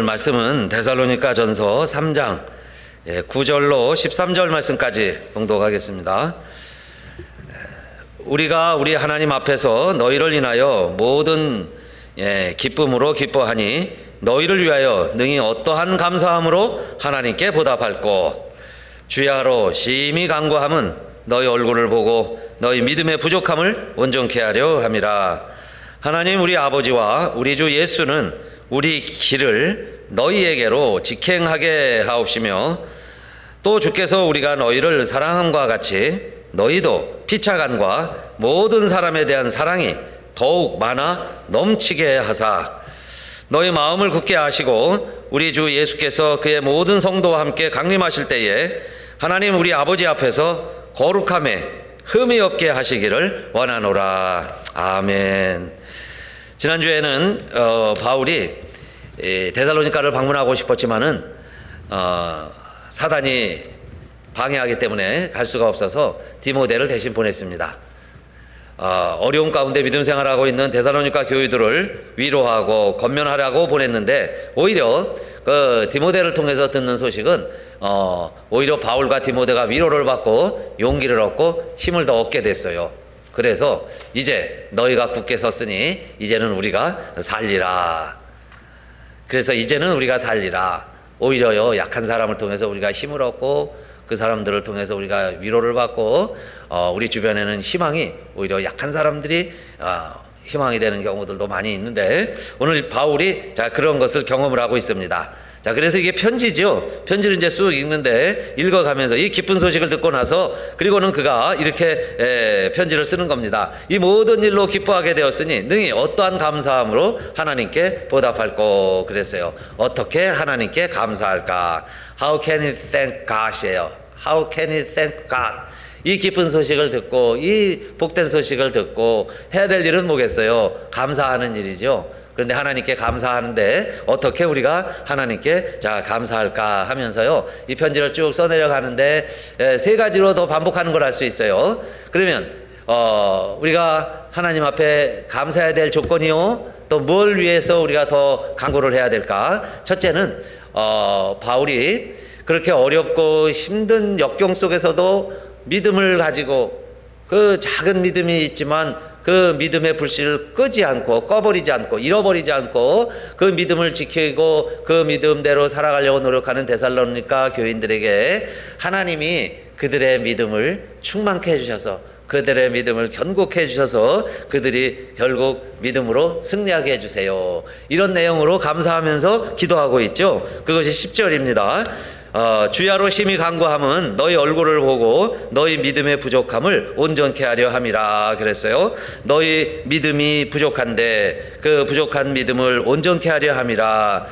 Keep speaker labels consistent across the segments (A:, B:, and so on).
A: 오늘 말씀은 데살로니가전서 3장 9절로 13절 말씀까지 봉독하겠습니다. 우리가 우리 하나님 앞에서 너희를 인하여 모든 기쁨으로 기뻐하니 너희를 위하여 능히 어떠한 감사함으로 하나님께 보답할꼬. 주야로 심히 간구함은 너희 얼굴을 보고 너희 믿음의 부족함을 온전케 하려 함이라. 하나님 우리 아버지와 우리 주 예수는 우리 길을 너희에게로 직행하게 하옵시며 또 주께서 우리가 너희를 사랑함과 같이 너희도 피차간과 모든 사람에 대한 사랑이 더욱 많아 넘치게 하사 너희 마음을 굳게 하시고 우리 주 예수께서 그의 모든 성도와 함께 강림하실 때에 하나님 우리 아버지 앞에서 거룩함에 흠이 없게 하시기를 원하노라. 아멘. 지난주에는 바울이 데살로니가를 방문하고 싶었지만은 사단이 방해하기 때문에 갈 수가 없어서 디모데를 대신 보냈습니다. 어려운 가운데 믿음 생활하고 있는 데살로니가 교회들을 위로하고 권면하라고 보냈는데 오히려 그 디모데를 통해서 듣는 소식은 오히려 바울과 디모데가 위로를 받고 용기를 얻고 힘을 더 얻게 됐어요. 그래서 이제 너희가 굳게 섰으니 이제는 우리가 살리라. 그래서 이제는 우리가 살리라. 오히려요 약한 사람을 통해서 우리가 힘을 얻고 그 사람들을 통해서 우리가 위로를 받고 우리 주변에는 희망이 오히려 약한 사람들이 희망이 되는 경우들도 많이 있는데 오늘 바울이 그런 것을 경험을 하고 있습니다. 자, 그래서 이게 편지죠. 편지를 이제 쑥 읽는데 읽어가면서 이 기쁜 소식을 듣고 나서 그리고는 그가 이렇게 편지를 쓰는 겁니다. 이 모든 일로 기뻐하게 되었으니 능히 어떠한 감사함으로 하나님께 보답할꼬 그랬어요. 어떻게 하나님께 감사할까? How can we thank God이에요. How can we thank God? 이 기쁜 소식을 듣고 이 복된 소식을 듣고 해야 될 일은 뭐겠어요? 감사하는 일이죠. 그런데 하나님께 감사하는데 어떻게 우리가 하나님께 감사할까 하면서요 이 편지를 쭉 써내려가는데 세 가지로 더 반복하는 걸 알 수 있어요. 그러면 우리가 하나님 앞에 감사해야 될 조건이요 또 뭘 위해서 우리가 더 간구를 해야 될까? 첫째는 바울이 그렇게 어렵고 힘든 역경 속에서도 믿음을 가지고 그 작은 믿음이 있지만 그 믿음의 불씨를 끄지 않고 꺼버리지 않고 잃어버리지 않고 그 믿음을 지키고 그 믿음대로 살아가려고 노력하는 데살로니가 교인들에게 하나님이 그들의 믿음을 충만케 해주셔서 그들의 믿음을 견고케 해주셔서 그들이 결국 믿음으로 승리하게 해주세요. 이런 내용으로 감사하면서 기도하고 있죠. 그것이 10절입니다. 주야로 심히 간구함은 너희 얼굴을 보고 너희 믿음의 부족함을 온전케 하려 함이라 그랬어요. 너희 믿음이 부족한데 그 부족한 믿음을 온전케 하려 함이라.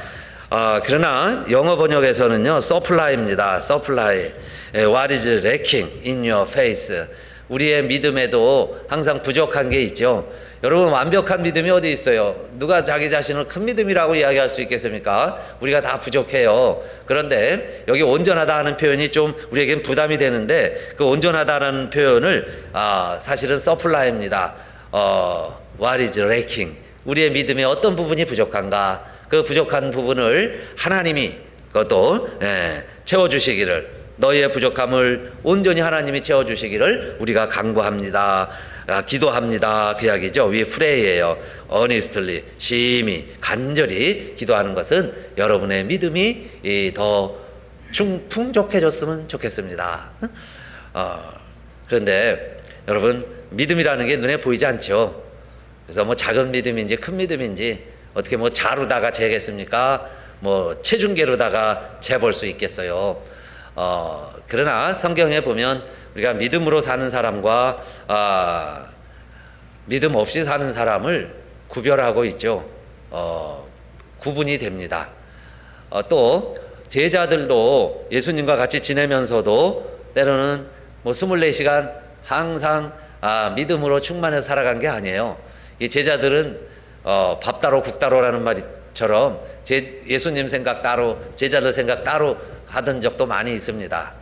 A: 그러나 영어 번역에서는요 supply입니다. supply. What is lacking in your faith? 우리의 믿음에도 항상 부족한 게 있죠. 여러분 완벽한 믿음이 어디 있어요? 누가 자기 자신을 큰 믿음이라고 이야기할 수 있겠습니까? 우리가 다 부족해요. 그런데 여기 온전하다 하는 표현이 좀 우리에겐 부담이 되는데 그 온전하다는 표현을 사실은 supply입니다. What is lacking? 우리의 믿음의 어떤 부분이 부족한가? 그 부족한 부분을 하나님이 그것도 채워주시기를 너희의 부족함을 온전히 하나님이 채워주시기를 우리가 간구합니다. 기도합니다. 그 이야기죠. We pray예요. earnestly, 심히, 간절히 기도하는 것은 여러분의 믿음이 더 풍족해졌으면 좋겠습니다. 그런데 여러분 믿음이라는 게 눈에 보이지 않죠. 그래서 뭐 작은 믿음인지 큰 믿음인지 어떻게 뭐 자루다가 재겠습니까? 뭐 체중계로다가 재볼 수 있겠어요. 그러나 성경에 보면 우리가 믿음으로 사는 사람과 믿음 없이 사는 사람을 구별하고 있죠. 구분이 됩니다. 또 제자들도 예수님과 같이 지내면서도 때로는 뭐 24시간 항상 믿음으로 충만해서 살아간 게 아니에요. 이 제자들은 밥 따로 국 따로라는 말처럼 예수님 생각 따로 제자들 생각 따로 하던 적도 많이 있습니다.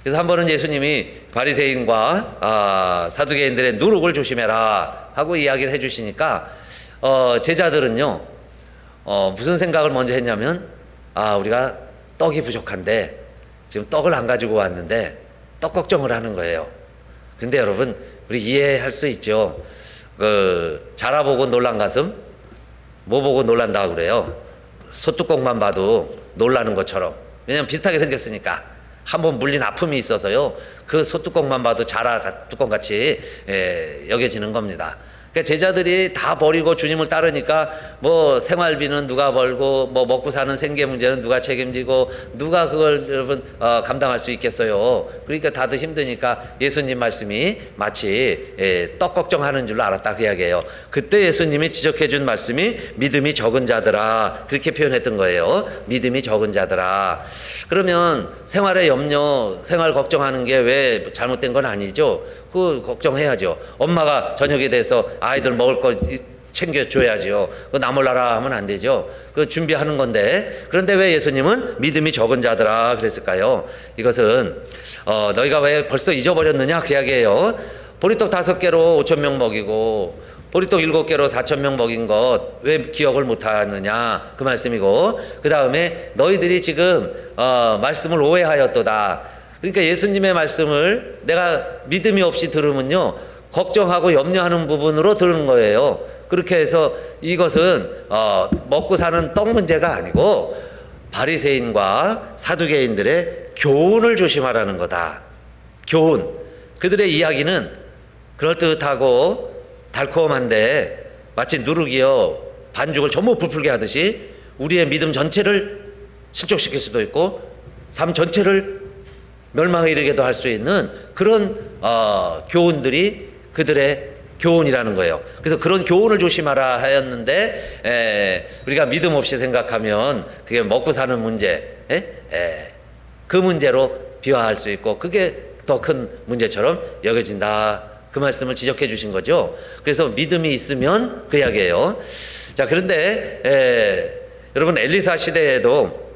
A: 그래서 한 번은 예수님이 바리새인과 사두개인들의 누룩을 조심해라 하고 이야기를 해주시니까 제자들은요 무슨 생각을 먼저 했냐면, 우리가 떡이 부족한데 지금 떡을 안 가지고 왔는데 떡 걱정을 하는 거예요. 근데 여러분, 우리 이해할 수 있죠. 자라보고 놀란 가슴, 뭐 보고 놀란다고 그래요? 소뚜껑만 봐도 놀라는 것처럼. 왜냐면 비슷하게 생겼으니까. 한번 물린 아픔이 있어서요, 그 소뚜껑만 봐도 자라 뚜껑같이 여겨지는 겁니다. 그러니까 제자들이 다 버리고 주님을 따르니까 뭐 생활비는 누가 벌고 뭐 먹고 사는 생계 문제는 누가 책임지고 누가 그걸 여러분 감당할 수 있겠어요. 그러니까 다들 힘드니까 예수님 말씀이 마치 떡 걱정하는 줄로 알았다 그 이야기예요. 그때 예수님이 지적해 준 말씀이 믿음이 적은 자들아, 그렇게 표현했던 거예요. 믿음이 적은 자들아. 그러면 생활의 염려, 생활 걱정하는 게 왜 잘못된 건 아니죠. 그 걱정해야죠. 엄마가 저녁에 대해서 아이들 먹을 거 챙겨줘야죠. 그 나 몰라라 하면 안 되죠. 그 준비하는 건데. 그런데 왜 예수님은 믿음이 적은 자들아 그랬을까요? 이것은 너희가 왜 벌써 잊어버렸느냐 그 이야기예요. 보리떡 5개로 5,000명 먹이고 보리떡 7개로 4,000명 먹인 것 왜 기억을 못하느냐 그 말씀이고, 그 다음에 너희들이 지금 말씀을 오해하였도다. 그러니까 예수님의 말씀을 내가 믿음이 없이 들으면요, 걱정하고 염려하는 부분으로 들은 거예요. 그렇게 해서 이것은 먹고 사는 떡 문제가 아니고 바리새인과 사두개인들의 교훈을 조심하라는 거다. 교훈. 그들의 이야기는 그럴듯하고 달콤한데 마치 누룩이요 반죽을 전부 부풀게 하듯이 우리의 믿음 전체를 실족시킬 수도 있고 삶 전체를 멸망에 이르게도 할 수 있는 그런 교훈들이 그들의 교훈이라는 거예요. 그래서 그런 교훈을 조심하라 하였는데 우리가 믿음 없이 생각하면 그게 먹고 사는 문제, 그 문제로 비화할 수 있고 그게 더 큰 문제처럼 여겨진다. 그 말씀을 지적해 주신 거죠. 그래서 믿음이 있으면 그 이야기예요. 자, 그런데 여러분 엘리사 시대에도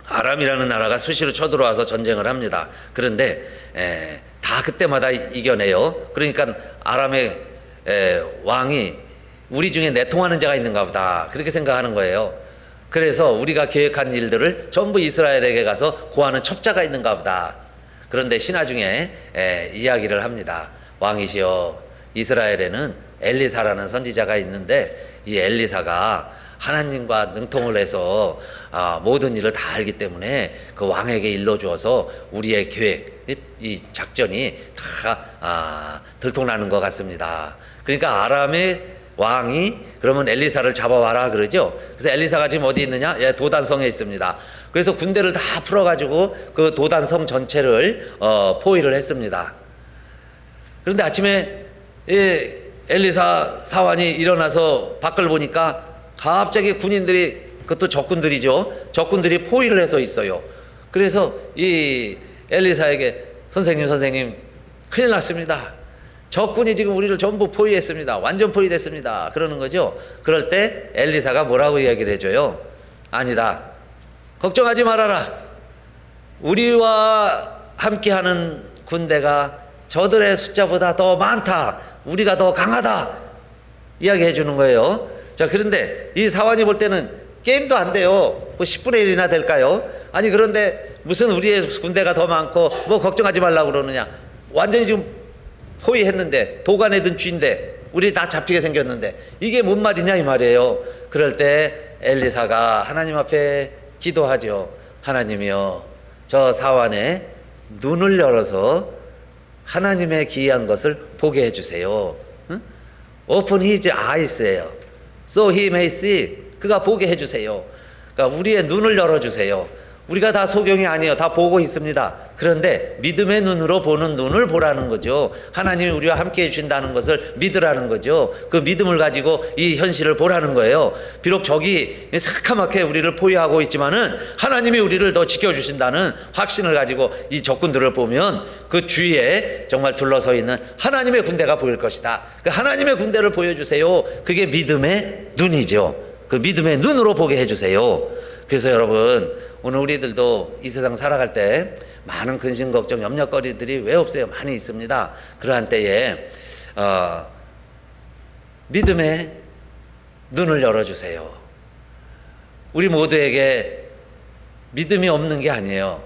A: 아람이라는 나라가 수시로 쳐들어와서 전쟁을 합니다. 그런데 다 그때마다 이겨내요. 그러니까 아람의 왕이 우리 중에 내통하는 자가 있는가 보다 그렇게 생각하는 거예요. 그래서 우리가 계획한 일들을 전부 이스라엘에게 가서 고하는 첩자가 있는가 보다. 그런데 신화 중에 이야기를 합니다. 왕이시여, 이스라엘에는 엘리사라는 선지자가 있는데 이 엘리사가 하나님과 능통을 해서 모든 일을 다 알기 때문에 그 왕에게 일러주어서 우리의 계획, 이 작전이 다 들통나는 것 같습니다. 그러니까 아람의 왕이 그러면 엘리사를 잡아와라 그러죠. 그래서 엘리사가 지금 어디 있느냐? 도단성에 있습니다. 그래서 군대를 다 풀어가지고 그 도단성 전체를 포위를 했습니다. 그런데 아침에 엘리사 사환이 일어나서 밖을 보니까 갑자기 군인들이, 그것도 적군들이죠, 적군들이 포위를 해서 있어요. 그래서 이 엘리사에게 선생님 큰일 났습니다. 적군이 지금 우리를 전부 포위했습니다. 완전 포위됐습니다. 그러는 거죠. 그럴 때 엘리사가 뭐라고 이야기를 해줘요? 아니다, 걱정하지 말아라. 우리와 함께하는 군대가 저들의 숫자보다 더 많다. 우리가 더 강하다. 이야기해 주는 거예요. 자, 그런데 이 사환이 볼 때는 게임도 안 돼요. 뭐 10분의 1이나 될까요? 아니, 그런데 무슨 우리의 군대가 더 많고 뭐 걱정하지 말라고 그러느냐. 완전히 지금 포위했는데, 도간에 든 쥐인데 우리 다 잡히게 생겼는데 이게 뭔 말이냐 이 말이에요. 그럴 때 엘리사가 하나님 앞에 기도하죠. 하나님이여, 저 사환의 눈을 열어서 하나님의 기이한 것을 보게 해주세요. 응? Open his eyes예요. So he may see. 그가 보게 해주세요. 그러니까 우리의 눈을 열어주세요. 우리가 다 소경이 아니에요. 다 보고 있습니다. 그런데 믿음의 눈으로 보는 눈을 보라는 거죠. 하나님이 우리와 함께 해주신다는 것을 믿으라는 거죠. 그 믿음을 가지고 이 현실을 보라는 거예요. 비록 적이 새카맣게 우리를 포위하고 있지만은 하나님이 우리를 더 지켜주신다는 확신을 가지고 이 적군들을 보면 그 주위에 정말 둘러서 있는 하나님의 군대가 보일 것이다. 그 하나님의 군대를 보여주세요. 그게 믿음의 눈이죠. 그 믿음의 눈으로 보게 해주세요. 그래서 여러분, 오늘 우리들도 이 세상 살아갈 때 많은 근심, 걱정, 염려거리들이 왜 없어요? 많이 있습니다. 그러한 때에 믿음의 눈을 열어주세요. 우리 모두에게 믿음이 없는 게 아니에요.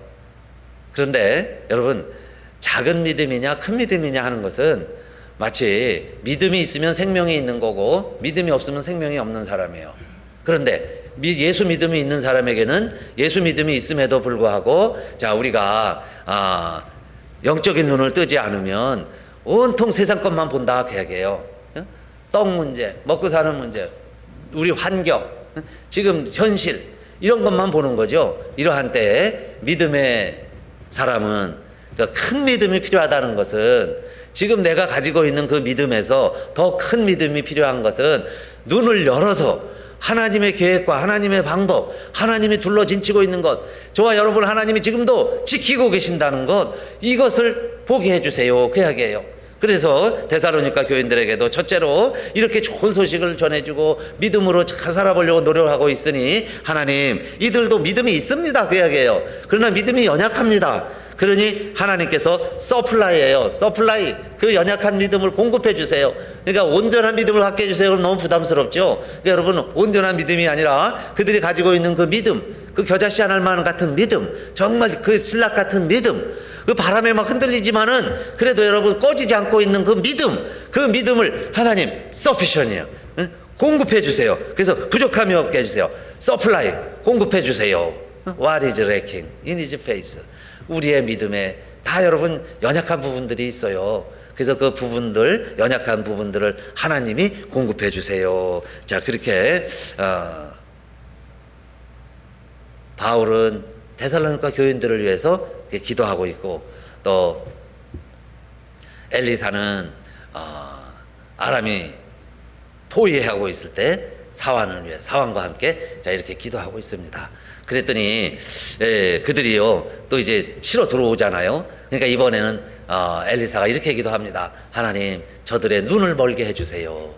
A: 그런데 여러분, 작은 믿음이냐 큰 믿음이냐 하는 것은 마치 믿음이 있으면 생명이 있는 거고 믿음이 없으면 생명이 없는 사람이에요. 그런데 예수 믿음이 있는 사람에게는 예수 믿음이 있음에도 불구하고 자, 우리가 영적인 눈을 뜨지 않으면 온통 세상 것만 본다 그 얘기예요. 떡 문제, 먹고 사는 문제, 우리 환경, 지금 현실 이런 것만 보는 거죠. 이러한 때에 믿음의 사람은 큰 믿음이 필요하다는 것은 지금 내가 가지고 있는 그 믿음에서 더 큰 믿음이 필요한 것은 눈을 열어서 하나님의 계획과 하나님의 방법, 하나님이 둘러진치고 있는 것, 저와 여러분 하나님이 지금도 지키고 계신다는 것, 이것을 보게 해주세요 그 이야기예요. 그래서 데살로니가 교인들에게도 첫째로 이렇게 좋은 소식을 전해주고 믿음으로 잘 살아보려고 노력하고 있으니 하나님 이들도 믿음이 있습니다 그 이야기예요. 그러나 믿음이 연약합니다. 그러니 하나님께서 서플라이예요. 서플라이, 그 연약한 믿음을 공급해 주세요. 그러니까 온전한 믿음을 갖게 해주세요. 그럼 너무 부담스럽죠. 그러니까 여러분, 온전한 믿음이 아니라 그들이 가지고 있는 그 믿음, 그 겨자씨 한 알만 같은 믿음, 정말 그 신락 같은 믿음, 그 바람에 막 흔들리지만은 그래도 여러분 꺼지지 않고 있는 그 믿음, 그 믿음을 하나님 서피션이에요. 공급해 주세요. 그래서 부족함이 없게 해주세요. 서플라이, 공급해 주세요. What is lacking in his faith? 우리의 믿음에 다 여러분 연약한 부분들이 있어요. 그래서 그 부분들, 연약한 부분들을 하나님이 공급해 주세요. 자, 그렇게 바울은 데살로니가 교인들을 위해서 기도하고 있고, 또 엘리사는 아람이 포위하고 있을 때 사환을 위해 사환과 함께 자 이렇게 기도하고 있습니다. 그랬더니 그들이요 또 이제 치러 들어오잖아요. 그러니까 이번에는 엘리사가 이렇게 기도합니다. 하나님, 저들의 눈을 멀게 해주세요.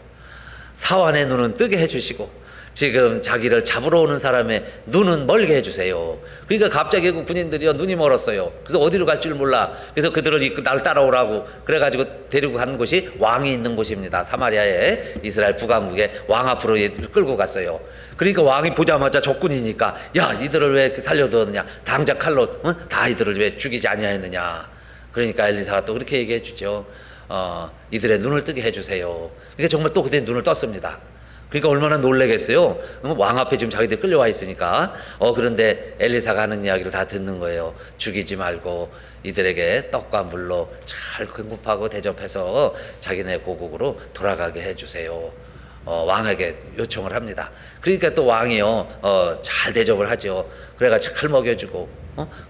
A: 사환의 눈은 뜨게 해주시고 지금 자기를 잡으러 오는 사람의 눈은 멀게 해주세요. 그러니까 갑자기 그 군인들이요 눈이 멀었어요. 그래서 어디로 갈 줄 몰라. 그래서 그들을 이끌고 날 따라오라고 그래가지고 데리고 간 곳이 왕이 있는 곳입니다. 사마리아의 이스라엘 북왕국에 왕 앞으로 끌고 갔어요. 그러니까 왕이 보자마자 적군이니까 야, 이들을 왜 살려두었느냐, 당장 칼로 다 이들을 왜 죽이지 아니하였느냐. 그러니까 엘리사가 또 그렇게 얘기해 주죠. 이들의 눈을 뜨게 해주세요. 그러니까 정말 또 그들의 눈을 떴습니다. 그러니까 얼마나 놀라겠어요. 왕 앞에 지금 자기들 끌려와 있으니까. 그런데 엘리사가 하는 이야기를 다 듣는 거예요. 죽이지 말고 이들에게 떡과 물로 잘 공급하고 대접해서 자기네 고국으로 돌아가게 해주세요. 왕에게 요청을 합니다. 그러니까 또 왕이요 잘 대접을 하죠. 그래가 잘 먹여주고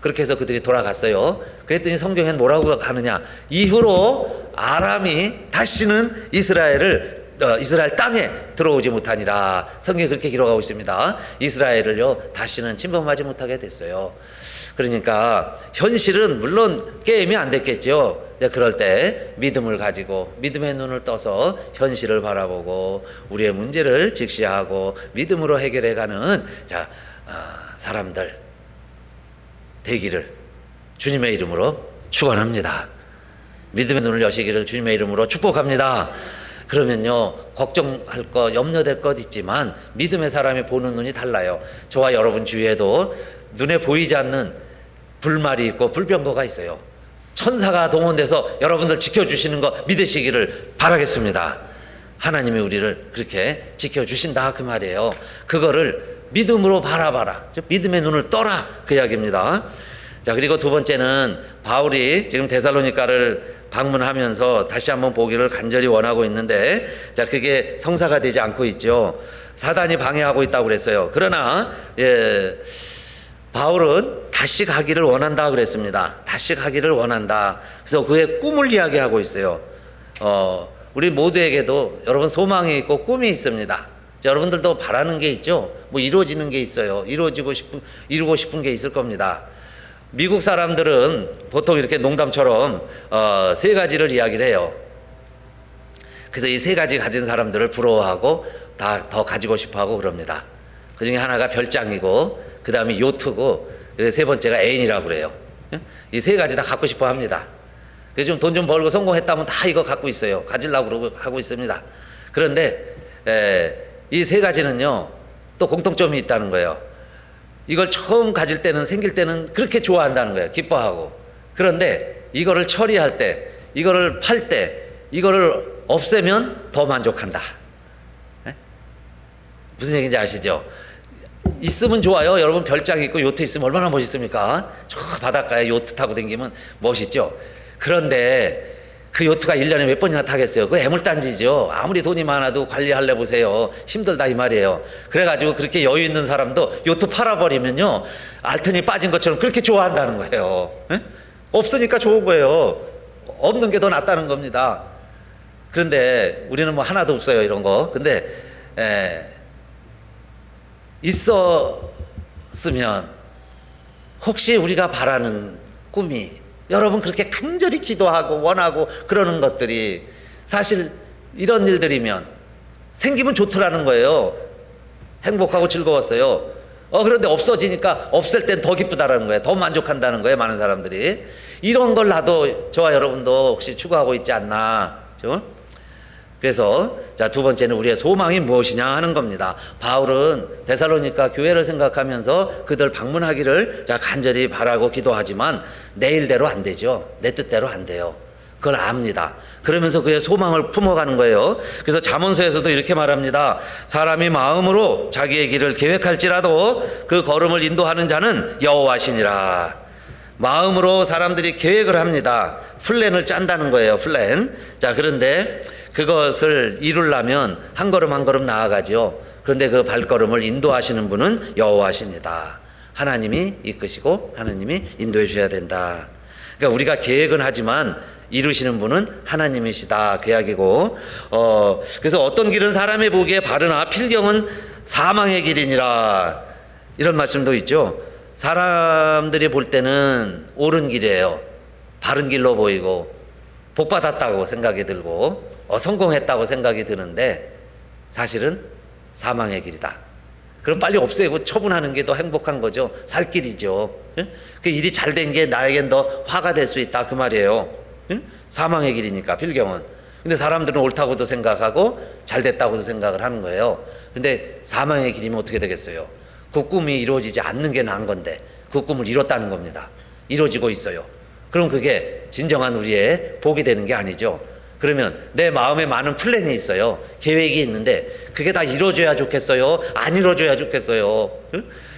A: 그렇게 해서 그들이 돌아갔어요. 그랬더니 성경엔 뭐라고 하느냐, 이후로 아람이 다시는 이스라엘 땅에 들어오지 못하니라. 성경에 그렇게 기록하고 있습니다. 이스라엘을요 다시는 침범하지 못하게 됐어요. 그러니까 현실은 물론 게임이 안 됐겠죠. 그럴 때 믿음을 가지고 믿음의 눈을 떠서 현실을 바라보고 우리의 문제를 직시하고 믿음으로 해결해가는 사람들 되기를 주님의 이름으로 축원합니다. 믿음의 눈을 여시기를 주님의 이름으로 축복합니다. 그러면요 걱정할 것, 염려될 것 있지만 믿음의 사람이 보는 눈이 달라요. 저와 여러분 주위에도 눈에 보이지 않는 불말이 있고 불병거가 있어요. 천사가 동원돼서 여러분들 지켜주시는 거 믿으시기를 바라겠습니다. 하나님이 우리를 그렇게 지켜주신다 그 말이에요. 그거를 믿음으로 바라봐라, 믿음의 눈을 떠라 그 이야기입니다. 자, 그리고 두 번째는 바울이 지금 데살로니가를 방문하면서 다시 한번 보기를 간절히 원하고 있는데, 자, 그게 성사가 되지 않고 있죠. 사단이 방해하고 있다고 그랬어요. 그러나 바울은 다시 가기를 원한다 그랬습니다. 다시 가기를 원한다. 그래서 그의 꿈을 이야기하고 있어요. 우리 모두에게도 여러분 소망이 있고 꿈이 있습니다. 자, 여러분들도 바라는 게 있죠. 뭐 이루어지는 게 있어요. 이루고 싶은 게 있을 겁니다. 미국 사람들은 보통 이렇게 농담처럼 세 가지를 이야기를 해요. 그래서 이 세 가지 가진 사람들을 부러워하고 다 더 가지고 싶어하고 그럽니다. 그 중에 하나가 별장이고, 그 다음에 요트고, 세 번째가 애인이라고 그래요. 이 세 가지 다 갖고 싶어 합니다. 그래서 좀 돈 좀 벌고 성공했다면 다 이거 갖고 있어요. 가지려고 그러고 하고 있습니다. 그런데 이 세 가지는요 또 공통점이 있다는 거예요. 이걸 처음 가질 때는, 생길 때는 그렇게 좋아한다는 거예요. 기뻐하고. 그런데 이거를 처리할 때, 이거를 팔 때, 이거를 없애면 더 만족한다. 네? 무슨 얘기인지 아시죠? 있으면 좋아요. 여러분 별장 있고 요트 있으면 얼마나 멋있습니까? 저 바닷가에 요트 타고 다니면 멋있죠. 그런데 그 요트가 1년에 몇 번이나 타겠어요? 그 애물단지죠. 아무리 돈이 많아도 관리할래 보세요. 힘들다 이 말이에요. 그래가지고 그렇게 여유 있는 사람도 요트 팔아버리면요, 알튼이 빠진 것처럼 그렇게 좋아한다는 거예요. 에? 없으니까 좋은 거예요. 없는 게 더 낫다는 겁니다. 그런데 우리는 뭐 하나도 없어요, 이런 거. 근데 있었으면 혹시 우리가 바라는 꿈이, 여러분 그렇게 간절히 기도하고 원하고 그러는 것들이 사실 이런 일들이면 생기면 좋더라는 거예요. 행복하고 즐거웠어요. 그런데 없어지니까 없을 땐 더 기쁘다라는 거예요. 더 만족한다는 거예요, 많은 사람들이. 이런 걸 나도, 저와 여러분도 혹시 추구하고 있지 않나. 그래서 자, 두 번째는 우리의 소망이 무엇이냐 하는 겁니다. 바울은 데살로니가 교회를 생각하면서 그들 방문하기를 자 간절히 바라고 기도하지만 내 일대로 안 되죠. 내 뜻대로 안 돼요. 그걸 압니다. 그러면서 그의 소망을 품어가는 거예요. 그래서 잠언서에서도 이렇게 말합니다. 사람이 마음으로 자기의 길을 계획할지라도 그 걸음을 인도하는 자는 여호와시니라. 마음으로 사람들이 계획을 합니다. 플랜을 짠다는 거예요. 플랜. 자, 그런데 그것을 이루려면 한 걸음 한 걸음 나아가죠. 그런데 그 발걸음을 인도하시는 분은 여호와십니다. 하나님이 이끄시고 하나님이 인도해 주셔야 된다. 그러니까 우리가 계획은 하지만 이루시는 분은 하나님이시다, 그 이야기고. 그래서 어떤 길은 사람이 보기에 바르나 필경은 사망의 길이니라, 이런 말씀도 있죠. 사람들이 볼 때는 옳은 길이에요. 바른 길로 보이고 복 받았다고 생각이 들고 성공했다고 생각이 드는데 사실은 사망의 길이다. 그럼 빨리 없애고 처분하는 게 더 행복한 거죠. 살 길이죠. 그 일이 잘 된 게 나에겐 더 화가 될 수 있다, 그 말이에요. 사망의 길이니까 필경은. 근데 사람들은 옳다고도 생각하고 잘 됐다고도 생각을 하는 거예요. 근데 사망의 길이면 어떻게 되겠어요? 그 꿈이 이루어지지 않는 게 나은 건데 그 꿈을 이뤘다는 겁니다. 이루어지고 있어요. 그럼 그게 진정한 우리의 복이 되는 게 아니죠. 그러면 내 마음에 많은 플랜이 있어요. 계획이 있는데 그게 다 이루어져야 좋겠어요? 안 이루어져야 좋겠어요?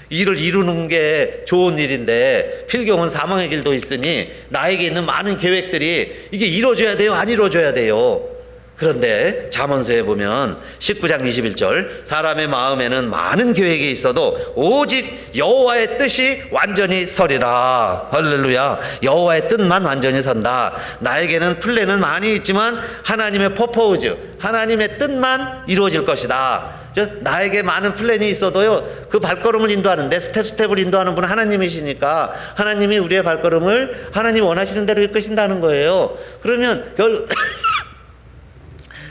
A: 일을 이루는 게 좋은 일인데 필경은 사망의 길도 있으니 나에게 있는 많은 계획들이 이게 이루어져야 돼요? 안 이루어져야 돼요? 그런데 잠언서에 보면 19장 21절 사람의 마음에는 많은 계획이 있어도 오직 여호와의 뜻이 완전히 서리라. 할렐루야. 여호와의 뜻만 완전히 선다. 나에게는 플랜은 많이 있지만 하나님의 퍼포즈, 하나님의 뜻만 이루어질 것이다. 나에게 많은 플랜이 있어도요, 그 발걸음을 인도하는데 스텝을 인도하는 분은 하나님이시니까 하나님이 우리의 발걸음을 하나님 원하시는 대로 이끄신다는 거예요. 그러면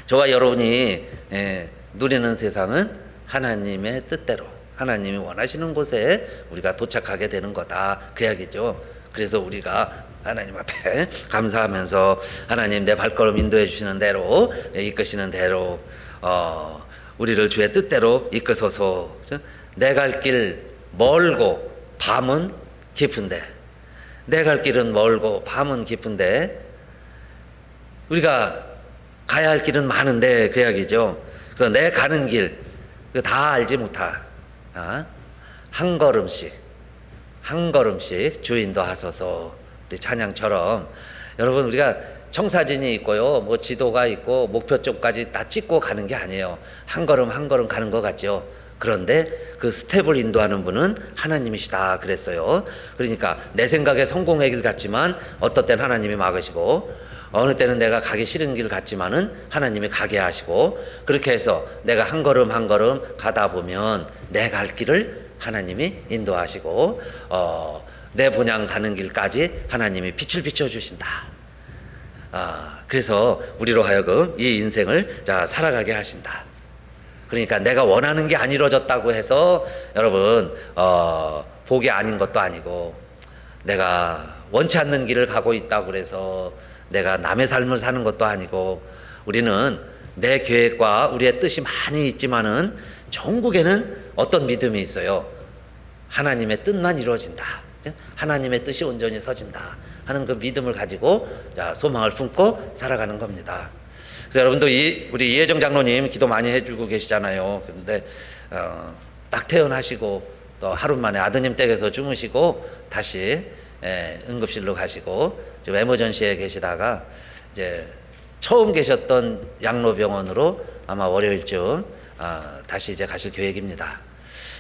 A: 저와 여러분이 누리는 세상은 하나님의 뜻대로 하나님이 원하시는 곳에 우리가 도착하게 되는 거다, 그 이야기죠. 그래서 우리가 하나님 앞에 감사하면서 하나님 내 발걸음 인도해 주시는 대로, 이끄시는 대로 우리를 주의 뜻대로 이끄소서. 내 갈 길 멀고 밤은 깊은데, 내 갈 길은 멀고 밤은 깊은데 우리가 가야 할 길은 많은데, 그 이야기죠. 그래서 내 가는 길 다 알지 못하 한 걸음씩 주 인도하소서. 우리 찬양처럼 여러분, 우리가 청사진이 있고요, 뭐 지도가 있고 목표 쪽까지 다 찍고 가는 게 아니에요. 한 걸음 한 걸음 가는 것 같죠. 그런데 그 스텝을 인도하는 분은 하나님이시다 그랬어요. 그러니까 내 생각에 성공의 길 같지만 어떨 땐 하나님이 막으시고, 어느 때는 내가 가기 싫은 길 같지만은 하나님이 가게 하시고, 그렇게 해서 내가 한 걸음 한 걸음 가다 보면 내 갈 길을 하나님이 인도하시고 내 본향 가는 길까지 하나님이 빛을 비춰주신다. 그래서 우리로 하여금 이 인생을 살아가게 하신다. 그러니까 내가 원하는 게 안 이루어졌다고 해서 여러분 복이 아닌 것도 아니고, 내가 원치 않는 길을 가고 있다고 그래서 내가 남의 삶을 사는 것도 아니고, 우리는 내 계획과 우리의 뜻이 많이 있지만은 전국에는 어떤 믿음이 있어요. 하나님의 뜻만 이루어진다. 하나님의 뜻이 온전히 서진다 하는 그 믿음을 가지고 자, 소망을 품고 살아가는 겁니다. 그래서 여러분도 우리 이혜정 장로님 기도 많이 해주고 계시잖아요. 그런데 딱 퇴원하시고 또 하루 만에 아드님 댁에서 주무시고 다시 응급실로 가시고 지금 에머전시에 계시다가 이제 처음 계셨던 양로병원으로 아마 월요일쯤 다시 이제 가실 계획입니다.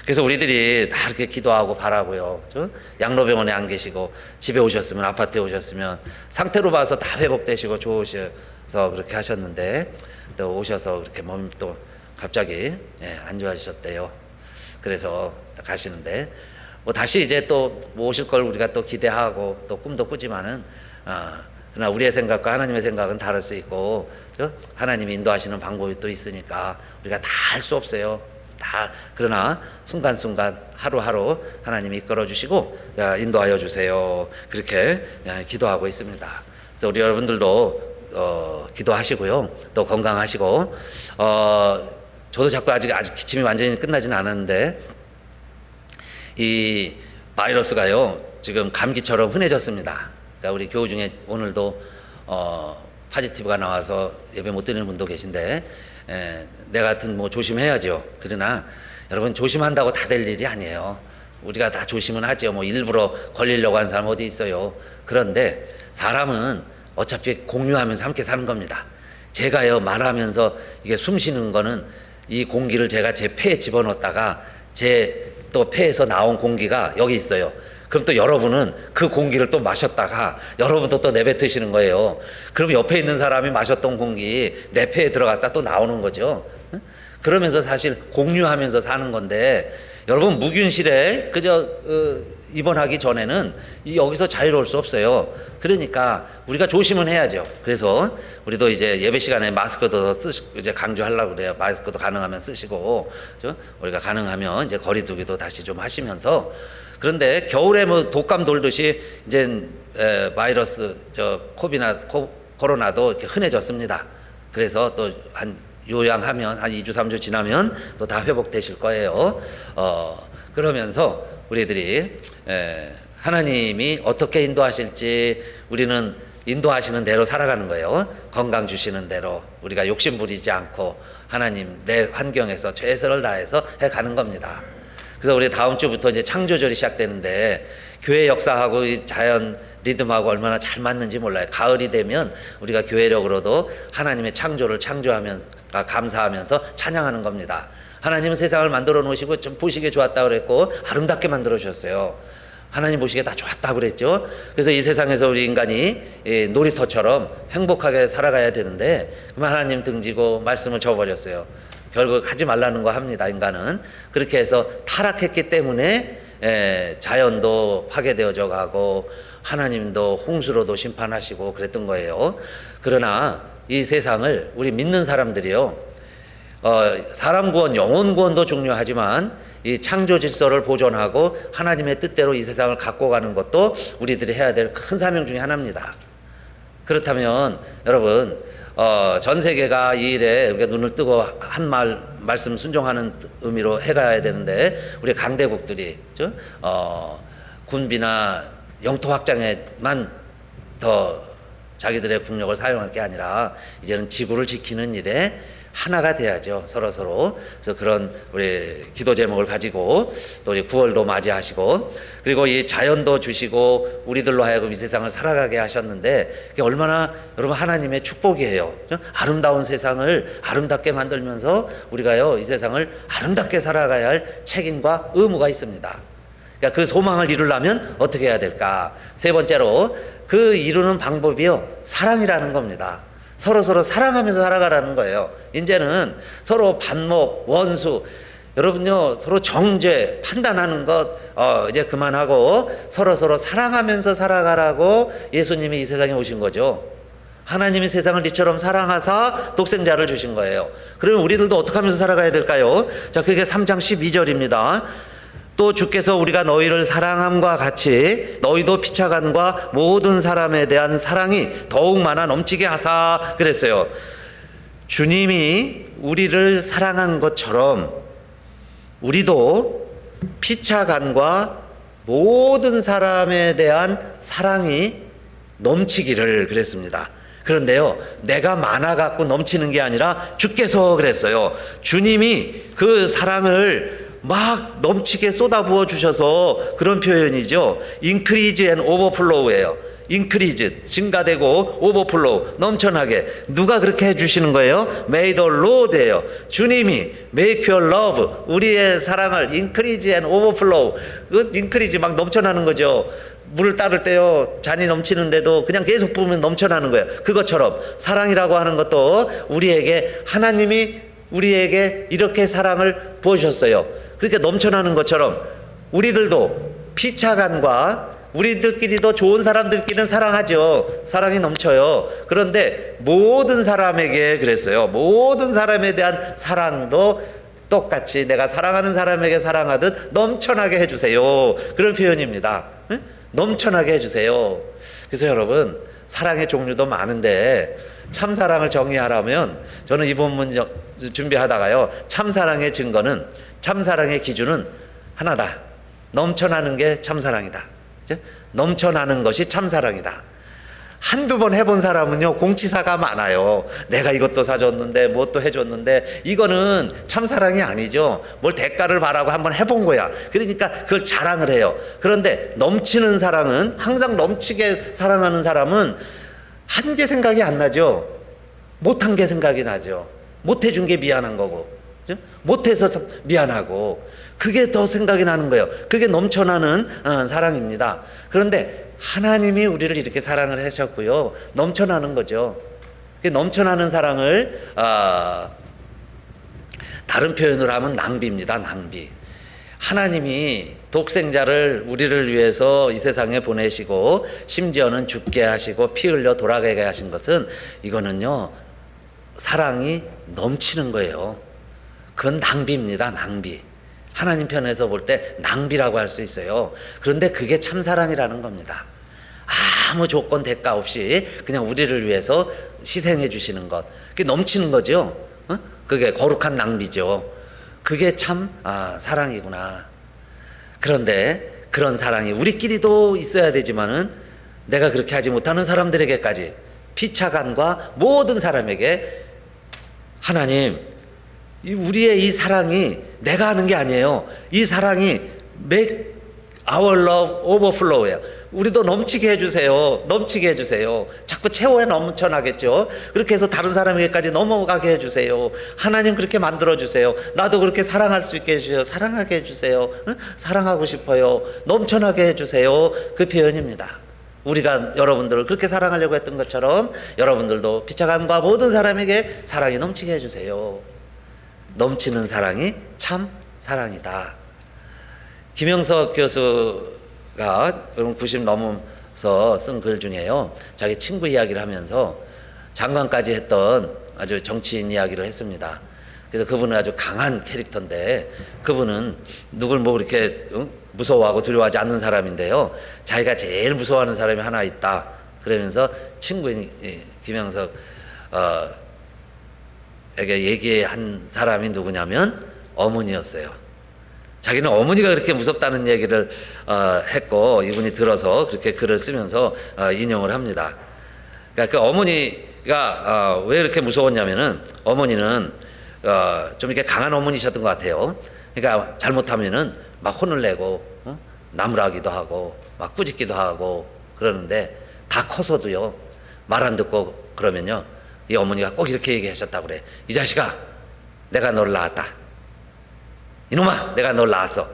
A: 그래서 우리들이 다 이렇게 기도하고 바라고요. 양로병원에 안 계시고 집에 오셨으면, 아파트에 오셨으면 상태로 봐서 다 회복되시고 좋으셔서 그렇게 하셨는데 또 오셔서 그렇게 몸이 또 갑자기 안 좋아지셨대요. 그래서 가시는데 뭐 다시 이제 또 오실 걸 우리가 또 기대하고 또 꿈도 꾸지만은 그러나 우리의 생각과 하나님의 생각은 다를 수 있고 하나님이 인도하시는 방법이 또 있으니까 우리가 다 할 수 없어요. 다 그러나 순간순간 하루하루 하나님이 이끌어 주시고 인도하여 주세요. 그렇게 기도하고 있습니다. 그래서 우리 여러분들도 기도하시고요. 또 건강하시고 저도 자꾸 아직 기침이 완전히 끝나지는 않았는데 이 바이러스가요 지금 감기처럼 흔해졌습니다. 그러니까 우리 교우 중에 오늘도 파지티브가 나와서 예배 못 드리는 분도 계신데 내 같은 뭐 조심해야죠. 그러나 여러분 조심한다고 다 될 일이 아니에요. 우리가 다 조심은 하죠. 뭐 일부러 걸리려고 하는 사람 어디 있어요. 그런데 사람은 어차피 공유하면서 함께 사는 겁니다. 제가요 말하면서 이게 숨 쉬는 거는 이 공기를 제가 제 폐에 집어넣었다가 제 또 폐에서 나온 공기가 여기 있어요. 그럼 또 여러분은 그 공기를 또 마셨다가 여러분도 또 내뱉으시는 거예요. 그럼 옆에 있는 사람이 마셨던 공기 내 폐에 들어갔다 또 나오는 거죠. 그러면서 사실 공유하면서 사는 건데 여러분 무균실에 그저 입원하기 전에는 여기서 자유로울 수 없어요. 그러니까 우리가 조심은 해야죠. 그래서 우리도 이제 예배 시간에 마스크도 이제 강조하려고 그래요. 마스크도 가능하면 쓰시고, 우리가 가능하면 이제 거리두기도 다시 좀 하시면서. 그런데 겨울에 뭐 독감 돌듯이 이제 바이러스 코로나도 이렇게 흔해졌습니다. 그래서 또 한 요양하면 한 2주 3주 지나면 또 다 회복되실 거예요. 그러면서 우리들이 하나님이 어떻게 인도하실지 우리는 인도하시는 대로 살아가는 거예요. 건강 주시는 대로 우리가 욕심 부리지 않고 하나님 내 환경에서 최선을 다해서 해가는 겁니다. 그래서 우리 다음 주부터 이제 창조절이 시작되는데 교회 역사하고 이 자연 리듬하고 얼마나 잘 맞는지 몰라요. 가을이 되면 우리가 교회력으로도 하나님의 창조를 창조하면서 감사하면서 찬양하는 겁니다. 하나님은 세상을 만들어 놓으시고 좀 보시기에 좋았다 그랬고 아름답게 만들어 주셨어요. 하나님 보시기에 다 좋았다 그랬죠. 그래서 이 세상에서 우리 인간이 놀이터처럼 행복하게 살아가야 되는데 하나님 등지고 말씀을 줘버렸어요. 결국 하지 말라는 거 합니다. 인간은 그렇게 해서 타락했기 때문에 자연도 파괴되어져 가고 하나님도 홍수로도 심판하시고 그랬던 거예요. 그러나 이 세상을 우리 믿는 사람들이요 사람 구원, 영혼 구원도 중요하지만 이 창조 질서를 보존하고 하나님의 뜻대로 이 세상을 갖고 가는 것도 우리들이 해야 될 큰 사명 중에 하나입니다. 그렇다면 여러분 전 세계가 이 일에 우리가 눈을 뜨고 한 말씀 순종하는 의미로 해가야 되는데 우리 강대국들이 군비나 영토 확장에만 더 자기들의 국력을 사용할 게 아니라 이제는 지구를 지키는 일에 하나가 돼야죠. 서로. 그래서 그런 우리 기도 제목을 가지고 또 우리 9월도 맞이하시고 그리고 이 자연도 주시고 우리들로 하여금 이 세상을 살아가게 하셨는데 그게 얼마나 여러분 하나님의 축복이에요. 아름다운 세상을 아름답게 만들면서 우리가요 이 세상을 아름답게 살아가야 할 책임과 의무가 있습니다. 그러니까 그 소망을 이루려면 어떻게 해야 될까? 세 번째로 그 이루는 방법이요 사랑이라는 겁니다. 서로 사랑하면서 살아가라는 거예요. 이제는 서로 반목, 원수, 여러분요 서로 정죄, 판단하는 것 이제 그만하고 서로 사랑하면서 살아가라고 예수님이 이 세상에 오신 거죠. 하나님이 세상을 이처럼 사랑하사 독생자를 주신 거예요. 그러면 우리들도 어떻게 하면서 살아가야 될까요? 자, 그게 3장 12절입니다. 또 주께서 우리가 너희를 사랑함과 같이 너희도 피차간과 모든 사람에 대한 사랑이 더욱 많아 넘치게 하사 그랬어요. 주님이 우리를 사랑한 것처럼 우리도 피차간과 모든 사람에 대한 사랑이 넘치기를 그랬습니다. 그런데요, 내가 많아 갖고 넘치는 게 아니라 주께서 그랬어요. 주님이 그 사랑을 막 넘치게 쏟아부어 주셔서 그런 표현이죠. increase and overflow예요. increase, 증가되고 overflow, 넘쳐나게. 누가 그렇게 해주시는 거예요? May the Lord예요. 주님이 make your love, 우리의 사랑을 increase and overflow. 그 increase 막 넘쳐나는 거죠. 물을 따를 때요, 잔이 넘치는데도 그냥 계속 부으면 넘쳐나는 거예요. 그것처럼 사랑이라고 하는 것도 우리에게 하나님이 우리에게 이렇게 사랑을 부어주셨어요. 그러니까 넘쳐나는 것처럼 우리들도 피차간과 우리들끼리도 좋은 사람들끼리는 사랑하죠. 사랑이 넘쳐요. 그런데 모든 사람에게 그랬어요. 모든 사람에 대한 사랑도 똑같이 내가 사랑하는 사람에게 사랑하듯 넘쳐나게 해주세요. 그런 표현입니다. 응? 넘쳐나게 해주세요. 그래서 여러분, 사랑의 종류도 많은데 참사랑을 정의하라면 저는 이 본문 준비하다가요, 참사랑의 증거는, 참사랑의 기준은 하나다. 넘쳐나는 게 참사랑이다. 넘쳐나는 것이 참사랑이다. 한두 번 해본 사람은요, 공치사가 많아요. 내가 이것도 사줬는데 뭣도 해줬는데, 이거는 참사랑이 아니죠. 뭘 대가를 바라고 한번 해본 거야. 그러니까 그걸 자랑을 해요. 그런데 넘치는 사랑은, 항상 넘치게 사랑하는 사람은 한 게 생각이 안 나죠. 못한 게 생각이 나죠. 못해준 게 미안한 거고, 못해서 미안하고, 그게 더 생각이 나는 거예요. 그게 넘쳐나는 사랑입니다. 그런데 하나님이 우리를 이렇게 사랑을 하셨고요, 넘쳐나는 거죠. 넘쳐나는 사랑을 다른 표현으로 하면 낭비입니다. 낭비. 하나님이 독생자를 우리를 위해서 이 세상에 보내시고 심지어는 죽게 하시고 피 흘려 돌아가게 하신 것은, 이거는요, 사랑이 넘치는 거예요. 그건 낭비입니다. 낭비. 하나님 편에서 볼 때 낭비라고 할 수 있어요. 그런데 그게 참사랑이라는 겁니다. 아무 조건 대가 없이 그냥 우리를 위해서 희생해 주시는 것, 그게 넘치는 거죠. 그게 거룩한 낭비죠. 그게 참 사랑이구나. 그런데 그런 사랑이 우리끼리도 있어야 되지만은 내가 그렇게 하지 못하는 사람들에게까지, 피차간과 모든 사람에게 하나님, 우리의 이 사랑이 내가 하는 게 아니에요. 이 사랑이 make our love overflow예요. 우리도 넘치게 해주세요. 넘치게 해주세요. 자꾸 채워야 넘쳐나겠죠. 그렇게 해서 다른 사람에게까지 넘어가게 해주세요. 하나님 그렇게 만들어주세요. 나도 그렇게 사랑할 수 있게 해주세요. 사랑하게 해주세요. 응? 사랑하고 싶어요. 넘쳐나게 해주세요. 그 표현입니다. 우리가 여러분들을 그렇게 사랑하려고 했던 것처럼 여러분들도 피차간과 모든 사람에게 사랑이 넘치게 해주세요. 넘치는 사랑이 참 사랑이다. 김영석 교수가 90 넘어서 쓴 글 중에요, 자기 친구 이야기를 하면서 장관까지 했던 아주 정치인 이야기를 했습니다. 그래서 그분은 아주 강한 캐릭터인데, 그분은 누굴 뭐 그렇게 무서워하고 두려워하지 않는 사람인데요, 자기가 제일 무서워하는 사람이 하나 있다. 그러면서 친구인 김영석 에게 얘기한 사람이 누구냐면 어머니였어요. 자기는 어머니가 그렇게 무섭다는 얘기를 했고, 이분이 들어서 그렇게 글을 쓰면서 인용을 합니다. 그러니까 그 어머니가 왜 이렇게 무서웠냐면은, 어머니는 좀 이렇게 강한 어머니셨던 것 같아요. 그러니까 잘못하면은 막 혼을 내고 나무라기도 하고 막 꾸짖기도 하고 그러는데, 다 커서도요, 말 안 듣고 그러면요, 이 어머니가 꼭 이렇게 얘기하셨다고 그래. 이 자식아, 내가 너를 낳았다. 이놈아, 내가 너를 낳았어.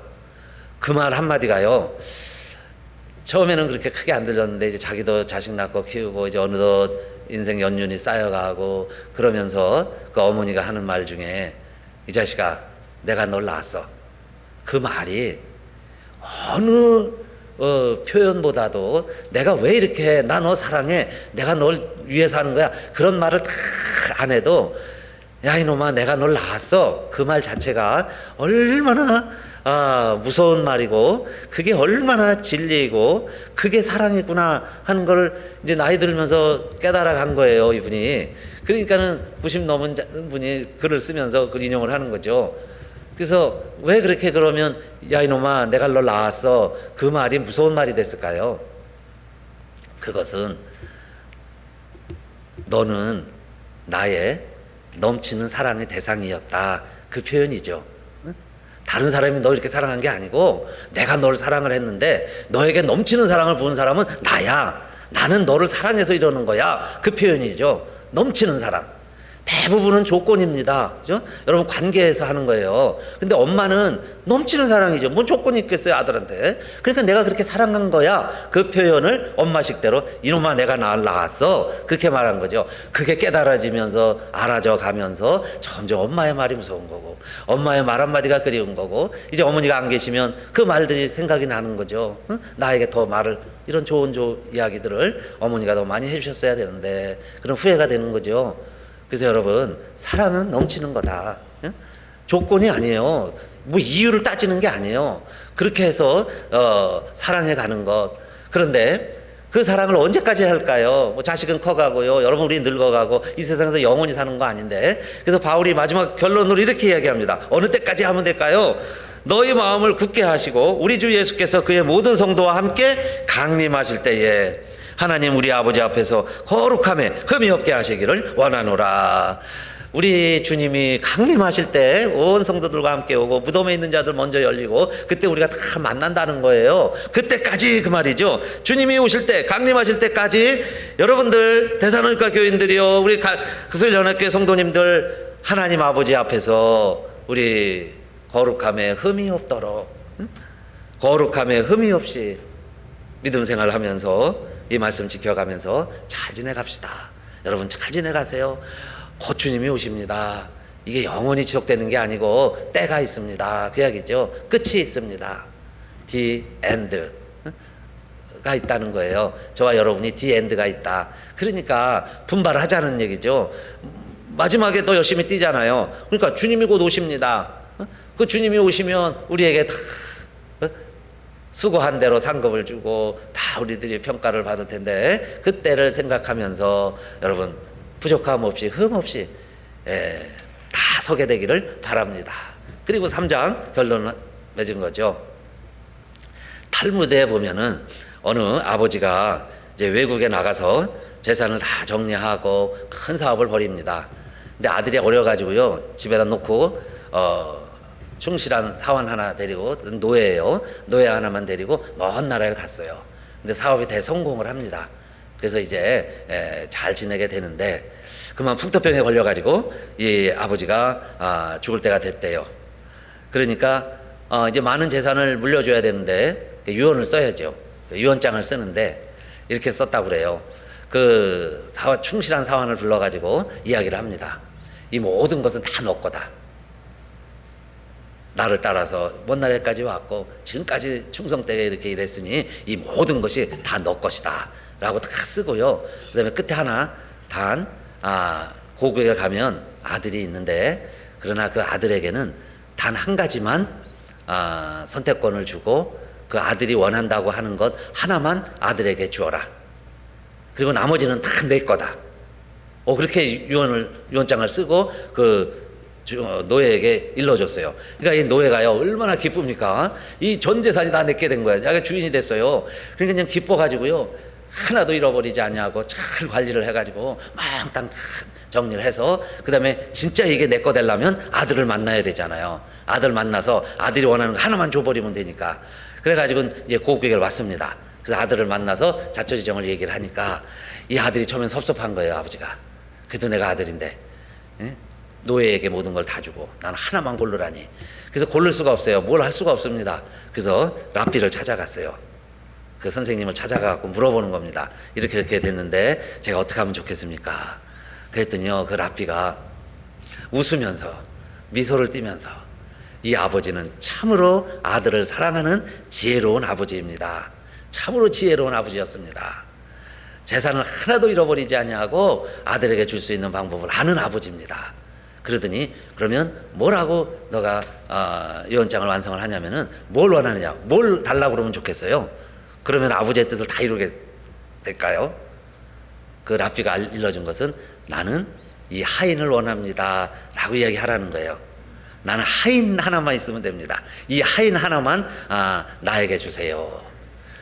A: 그 말 한마디가요, 처음에는 그렇게 크게 안 들렸는데 이제 자기도 자식 낳고 키우고 이제 어느덧 인생 연륜이 쌓여가고 그러면서 그 어머니가 하는 말 중에, 이 자식아, 내가 너를 낳았어. 그 말이 어느 표현보다도 내가 왜 이렇게 나 너 사랑해, 내가 널 위해서 하는 거야, 그런 말을 다 안 해도, 야 이놈아, 내가 널 낳았어, 그 말 자체가 얼마나 무서운 말이고, 그게 얼마나 진리이고, 그게 사랑이구나 하는 걸 이제 나이 들면서 깨달아 간 거예요, 이분이. 그러니까는 90 넘은 분이 글을 쓰면서 그 인용을 하는 거죠. 그래서 왜 그렇게 그러면 야 이놈아 내가 널 낳았어 그 말이 무서운 말이 됐을까요? 그것은 너는 나의 넘치는 사랑의 대상이었다 그 표현이죠. 응? 다른 사람이 너 이렇게 사랑한 게 아니고 내가 너를 사랑을 했는데 너에게 넘치는 사랑을 부은 사람은 나야. 나는 너를 사랑해서 이러는 거야 그 표현이죠. 넘치는 사랑. 대부분은 조건입니다. 그죠? 여러분 관계에서 하는 거예요. 근데 엄마는 넘치는 사랑이죠. 뭔 조건이 있겠어요, 아들한테. 그러니까 내가 그렇게 사랑한 거야. 그 표현을 엄마식대로 이놈아 내가 나를 낳았어. 그렇게 말한 거죠. 그게 깨달아지면서 알아져 가면서 점점 엄마의 말이 무서운 거고 엄마의 말 한마디가 그리운 거고 이제 어머니가 안 계시면 그 말들이 생각이 나는 거죠. 응? 나에게 더 말을 이런 좋은 이야기들을 어머니가 더 많이 해주셨어야 되는데 그런 후회가 되는 거죠. 그래서 여러분 사랑은 넘치는 거다. 조건이 아니에요. 뭐 이유를 따지는 게 아니에요. 그렇게 해서 사랑해 가는 것. 그런데 그 사랑을 언제까지 할까요? 뭐 자식은 커가고요. 여러분 우리 늙어가고 이 세상에서 영원히 사는 거 아닌데. 그래서 바울이 마지막 결론으로 이렇게 이야기합니다. 어느 때까지 하면 될까요? 너희 마음을 굳게 하시고 우리 주 예수께서 그의 모든 성도와 함께 강림하실 때에 하나님 우리 아버지 앞에서 거룩함에 흠이 없게 하시기를 원하노라. 우리 주님이 강림하실 때 온 성도들과 함께 오고 무덤에 있는 자들 먼저 열리고 그때 우리가 다 만난다는 거예요. 그때까지 그 말이죠. 주님이 오실 때 강림하실 때까지 여러분들 데살로니가 교인들이요 우리 그슬연합교회 성도님들 하나님 아버지 앞에서 우리 거룩함에 흠이 없도록 거룩함에 흠이 없이 믿음 생활하면서 이 말씀 지켜가면서 잘 지내갑시다. 여러분 잘 지내가세요. 곧 주님이 오십니다. 이게 영원히 지속되는 게 아니고 때가 있습니다. 그 이야기죠. 끝이 있습니다. The end가 있다는 거예요. 저와 여러분이 The end가 있다. 그러니까 분발하자는 얘기죠. 마지막에 더 열심히 뛰잖아요. 그러니까 주님이 곧 오십니다. 그 주님이 오시면 우리에게 다 수고한 대로 상급을 주고 다 우리들이 평가를 받을 텐데 그때를 생각하면서 여러분 부족함 없이 흠 없이 다 서게 되기를 바랍니다. 그리고 3장 결론을 맺은 거죠. 탈무드에 보면은 어느 아버지가 이제 외국에 나가서 재산을 다 정리하고 큰 사업을 벌입니다. 근데 아들이 어려가지고요 집에다 놓고 충실한 사원 하나 데리고 노예예요. 노예 하나만 데리고 먼 나라에 갔어요. 근데 사업이 대성공을 합니다. 그래서 이제 잘 지내게 되는데 그만 풍토병에 걸려가지고 이 아버지가 죽을 때가 됐대요. 그러니까 이제 많은 재산을 물려줘야 되는데 유언을 써야죠. 유언장을 쓰는데 이렇게 썼다고 그래요. 그 충실한 사원을 불러가지고 이야기를 합니다. 이 모든 것은 다 너 거다. 나를 따라서 먼 나라까지 왔고 지금까지 충성되게 이렇게 일했으니 이 모든 것이 다 너 것이다 라고 다 쓰고요. 그 다음에 끝에 하나 고국에 가면 아들이 있는데 그러나 그 아들에게는 단 한 가지만 선택권을 주고 그 아들이 원한다고 하는 것 하나만 아들에게 주어라. 그리고 나머지는 다 내 거다. 그렇게 유언장을 쓰고 그 노예에게 일러줬어요. 그러니까 이 노예가요 얼마나 기쁩니까? 이 전 재산이 다 내게 된 거야. 자기가 주인이 됐어요. 그러니까 그냥 기뻐가지고요 하나도 잃어버리지 않냐고 잘 관리를 해가지고 망땅 정리를 해서 그 다음에 진짜 이게 내 거 되려면 아들을 만나야 되잖아요. 아들 만나서 아들이 원하는 거 하나만 줘버리면 되니까. 그래가지고 이제 고국에 왔습니다. 그래서 아들을 만나서 자초지종을 얘기를 하니까 이 아들이 처음엔 섭섭한 거예요. 아버지가 그래도 내가 아들인데 노예에게 모든 걸 다 주고 나는 하나만 고르라니. 그래서 고를 수가 없어요. 뭘 할 수가 없습니다. 그래서 랍비를 찾아갔어요. 그 선생님을 찾아가고 물어보는 겁니다. 이렇게 됐는데 제가 어떻게 하면 좋겠습니까? 그랬더니요 그 랍비가 웃으면서 미소를 띠면서 이 아버지는 참으로 아들을 사랑하는 지혜로운 아버지입니다. 참으로 지혜로운 아버지였습니다. 재산을 하나도 잃어버리지 아니하고 아들에게 줄 수 있는 방법을 아는 아버지입니다. 그러더니 그러면 뭐라고 너가 유언장을 완성을 하냐면은 뭘 원하느냐, 뭘 달라고 그러면 좋겠어요. 그러면 아버지의 뜻을 다 이루게 될까요? 그 랍비가 일러준 것은 나는 이 하인을 원합니다 라고 이야기하라는 거예요. 나는 하인 하나만 있으면 됩니다. 이 하인 하나만 나에게 주세요.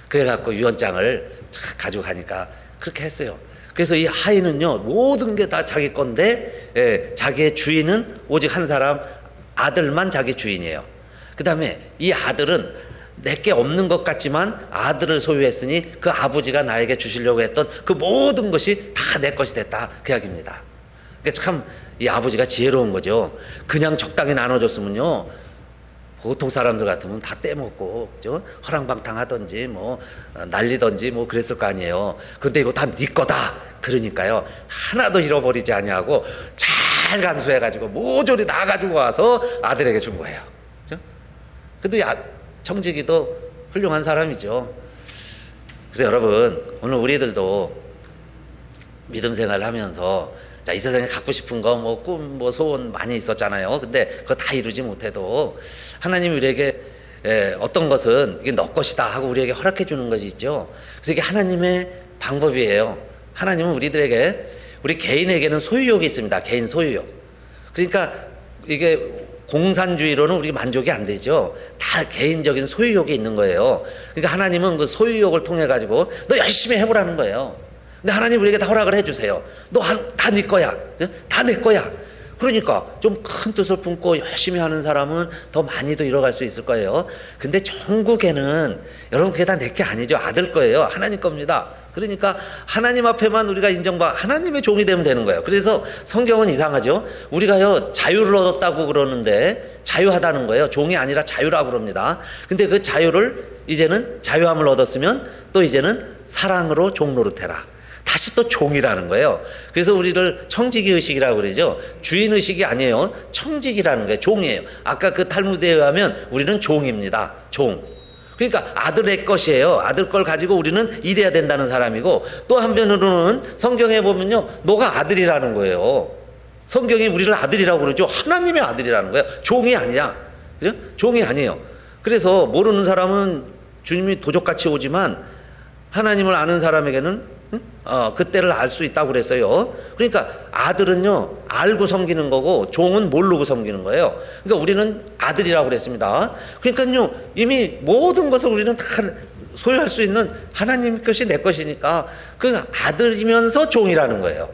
A: 그래갖고 유언장을 가지고 가니까 그렇게 했어요. 그래서 이 하인은요, 모든 게 다 자기 건데, 자기의 주인은 오직 한 사람, 아들만 자기 주인이에요. 그 다음에 이 아들은 내게 없는 것 같지만 아들을 소유했으니 그 아버지가 나에게 주시려고 했던 그 모든 것이 다 내 것이 됐다. 그 이야기입니다. 그러니까 참 이 아버지가 지혜로운 거죠. 그냥 적당히 나눠줬으면요, 보통 사람들 같으면 다 떼먹고, 그죠? 허랑방탕하든지 뭐 날리든지 뭐 그랬을 거 아니에요. 그런데 이거 다 네 거다. 그러니까요, 하나도 잃어버리지 아니하고 잘 간수해가지고 모조리 다 가지고 와서 아들에게 준 거예요. 그죠? 그래도 청지기도 훌륭한 사람이죠. 그래서 여러분, 오늘 우리들도 믿음 생활을 하면서, 자, 이 세상에 갖고 싶은 거, 뭐 꿈, 뭐 소원 많이 있었잖아요. 근데 그거 다 이루지 못해도 하나님이 우리에게 어떤 것은 이게 너 것이다 하고 우리에게 허락해 주는 것이 있죠. 그래서 이게 하나님의 방법이에요. 하나님은 우리 개인에게는 소유욕이 있습니다. 개인 소유욕. 그러니까 이게 공산주의로는 우리 만족이 안 되죠. 다 개인적인 소유욕이 있는 거예요. 그러니까 하나님은 그 소유욕을 통해 가지고 너 열심히 해보라는 거예요. 근데 하나님 우리에게 다 허락을 해주세요. 너 다 네 거야. 다 내 거야. 그러니까 좀 큰 뜻을 품고 열심히 하는 사람은 더 많이도 이뤄갈 수 있을 거예요. 근데 천국에는 여러분 그게 다 내 게 아니죠. 아들 거예요. 하나님 겁니다. 그러니까 하나님 앞에만 우리가 인정받아 하나님의 종이 되면 되는 거예요. 그래서 성경은 이상하죠. 우리가요, 자유를 얻었다고 그러는데 자유하다는 거예요. 종이 아니라 자유라고 그럽니다. 근데 그 자유를 이제는 자유함을 얻었으면 또 이제는 사랑으로 종 노릇해라. 다시 또 종이라는 거예요. 그래서 우리를 청지기 의식이라고 그러죠. 주인 의식이 아니에요. 청지기라는 거예요. 종이에요. 아까 그 탈무드에 의하면 우리는 종입니다. 종. 그러니까 아들의 것이에요. 아들 걸 가지고 우리는 일해야 된다는 사람이고, 또 한편으로는 성경에 보면요, 너가 아들이라는 거예요. 성경이 우리를 아들이라고 그러죠. 하나님의 아들이라는 거예요. 종이 아니야. 그죠? 종이 아니에요. 그래서 모르는 사람은 주님이 도적같이 오지만 하나님을 아는 사람에게는 그때를 알 수 있다고 그랬어요. 그러니까 아들은요, 알고 섬기는 거고 종은 모르고 섬기는 거예요. 그러니까 우리는 아들이라고 그랬습니다. 그러니까요, 이미 모든 것을 우리는 다 소유할 수 있는 하나님 것이 내 것이니까 그 아들이면서 종이라는 거예요.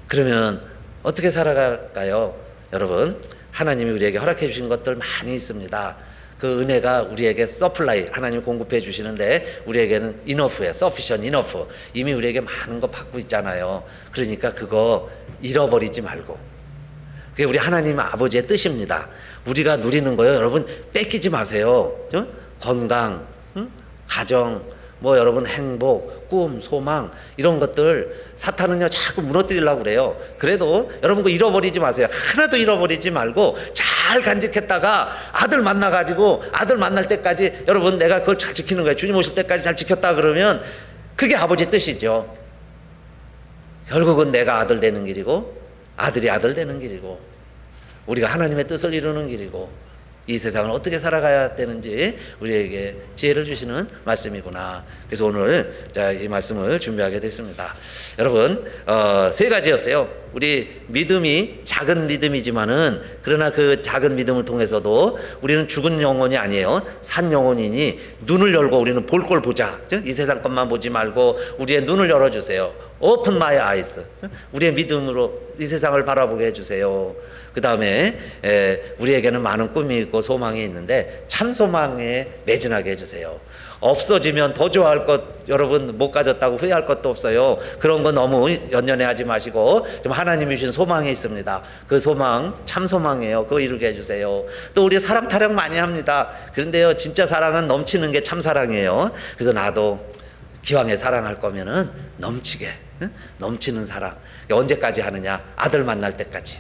A: 그러면 어떻게 살아갈까요? 여러분, 하나님이 우리에게 허락해 주신 것들 많이 있습니다. 그 은혜가 우리에게 서플라이, 하나님 공급해 주시는데 우리에게는 enough예요. sufficient, enough. 이미 우리에게 많은 거 받고 있잖아요. 그러니까 그거 잃어버리지 말고, 그게 우리 하나님 아버지의 뜻입니다. 우리가 누리는 거요, 여러분 뺏기지 마세요. 건강, 가정, 뭐 여러분 행복, 꿈, 소망, 이런 것들 사탄은요 자꾸 무너뜨리려고 그래요. 그래도 여러분 그거 잃어버리지 마세요. 하나도 잃어버리지 말고 잘 간직했다가 아들 만나가지고 아들 만날 때까지 여러분 내가 그걸 잘 지키는 거예요. 주님 오실 때까지 잘 지켰다 그러면 그게 아버지 뜻이죠. 결국은 내가 아들 되는 길이고 아들이 아들 되는 길이고 우리가 하나님의 뜻을 이루는 길이고 이 세상을 어떻게 살아가야 되는지 우리에게 지혜를 주시는 말씀이구나. 그래서 오늘 이 말씀을 준비하게 됐습니다. 여러분, 세 가지였어요. 우리 믿음이 작은 믿음이지만은 그러나 그 작은 믿음을 통해서도 우리는 죽은 영혼이 아니에요. 산 영혼이니 눈을 열고 우리는 볼 걸 보자. 이 세상 것만 보지 말고 우리의 눈을 열어주세요. Open my eyes. 우리의 믿음으로 이 세상을 바라보게 해주세요. 그 다음에 우리에게는 많은 꿈이 있고 소망이 있는데 참 소망에 매진하게 해주세요. 없어지면 더 좋아할 것 여러분 못 가졌다고 후회할 것도 없어요. 그런 거 너무 연연해하지 마시고 좀 하나님이 주신 소망이 있습니다. 그 소망 참 소망이에요. 그거 이루게 해주세요. 또 우리 사랑 타령 많이 합니다. 그런데요 진짜 사랑은 넘치는 게 참 사랑이에요. 그래서 나도 기왕에 사랑할 거면은 넘치게, 넘치는 사랑. 언제까지 하느냐? 아들 만날 때까지,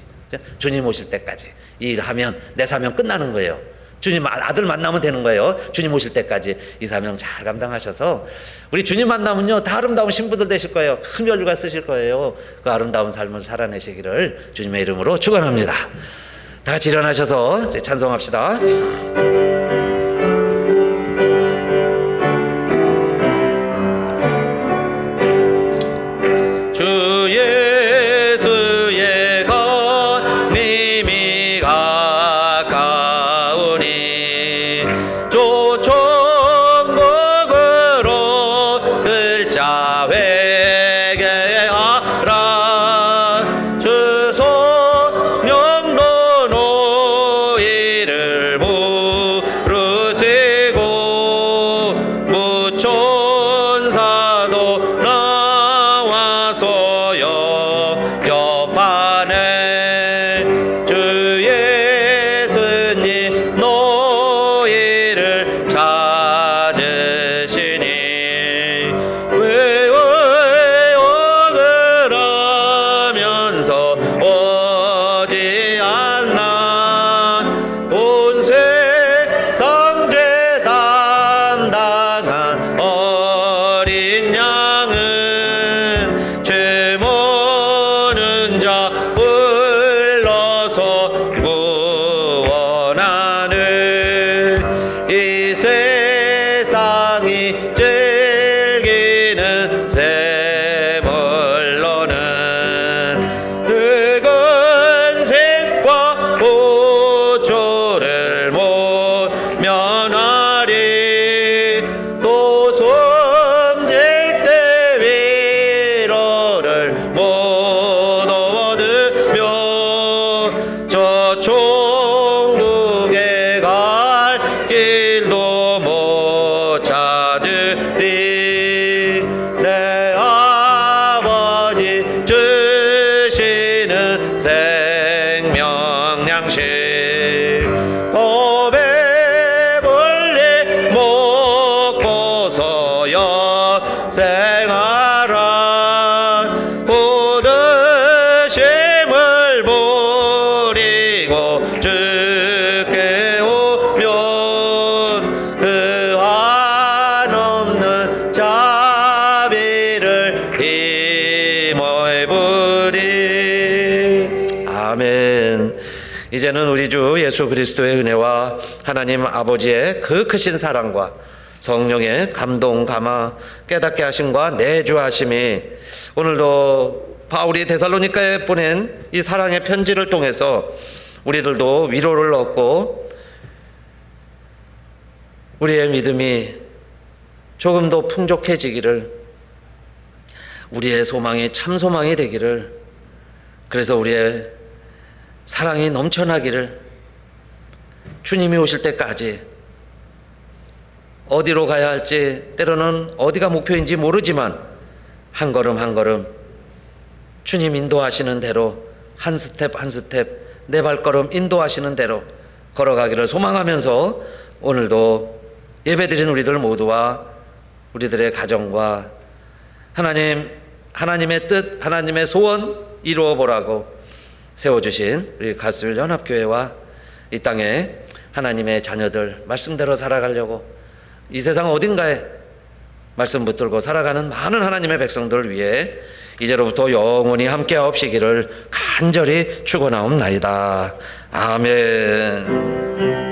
A: 주님 오실 때까지. 이 일하면 내 사명 끝나는 거예요. 주님 아들 만나면 되는 거예요. 주님 오실 때까지 이 사명 잘 감당하셔서 우리 주님 만나면요 다 아름다운 신부들 되실 거예요. 큰 혈류가 쓰실 거예요. 그 아름다운 삶을 살아내시기를 주님의 이름으로 축원합니다. 다 같이 일어나셔서 찬송합시다. 주 예수의 것 님이 가 즐기는 샘물로는 늙은 샘과 고초를 못 면하리. 또 숨질 때 위로를 못 얻으며 저 총독에 갈 길도 못 찾으리. 내 아버지 주시는 생명 양식 더 배불리 먹고서 영생하라. 고드심을 버리고 주께 오면 그 한없는 자비를 힘을 부리. 아멘. 이제는 우리 주 예수 그리스도의 은혜와 하나님 아버지의 그 크신 사랑과 성령의 감동 감화 깨닫게 하심과 내주하심이 오늘도 바울이 데살로니가에 보낸 이 사랑의 편지를 통해서 우리들도 위로를 얻고 우리의 믿음이 조금 더 풍족해지기를, 우리의 소망이 참 소망이 되기를, 그래서 우리의 사랑이 넘쳐나기를, 주님이 오실 때까지 어디로 가야 할지, 때로는 어디가 목표인지 모르지만 한 걸음 한 걸음 주님 인도하시는 대로 한 스텝 한 스텝 내 발걸음 인도하시는 대로 걸어가기를 소망하면서 오늘도 예배드린 우리들 모두와 우리들의 가정과 하나님의 뜻, 하나님의 소원 이루어 보라고 세워주신 우리 가수일 연합교회와 이 땅에 하나님의 자녀들 말씀대로 살아가려고 이 세상 어딘가에 말씀 붙들고 살아가는 많은 하나님의 백성들을 위해 이제로부터 영원히 함께하옵시기를 간절히 축원하옵나이다. 아멘.